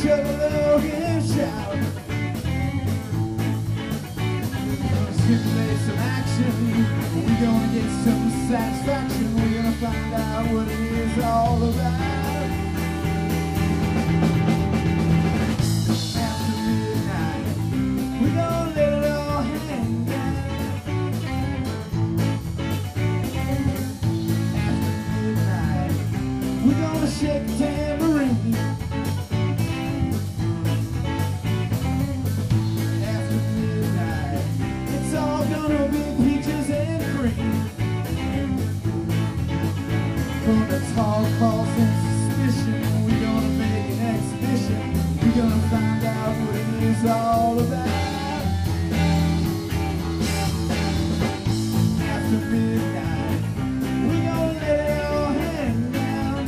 other low and shout. Simulate some action. We're gonna get some satisfaction. We're gonna find out what it is all about. After midnight, we're gonna let it all hang down. After midnight, we're gonna shake the tambourine. After midnight, it's all gonna be peaches and cream. From the tall calls and suspicion, we're gonna make an exhibition. We're gonna find out what it is all about. After midnight, we're gonna let it all hang down.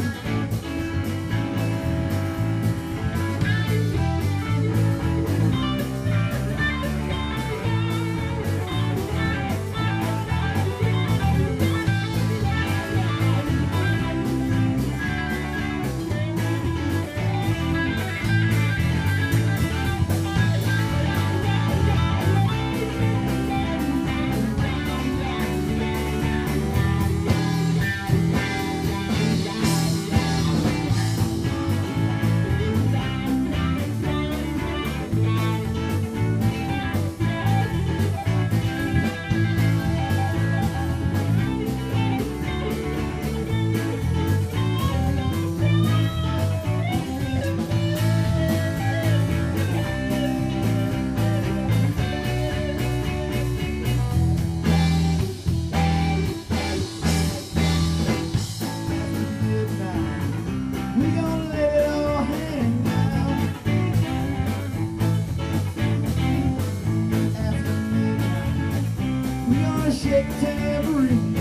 Shake tambourine.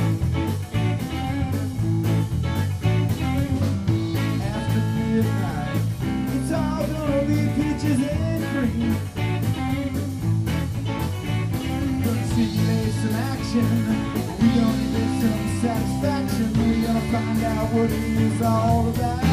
After midnight, it's all gonna be peaches and cream. Gonna simulate some action. We're gonna get some satisfaction. We're gonna find out what it is all about.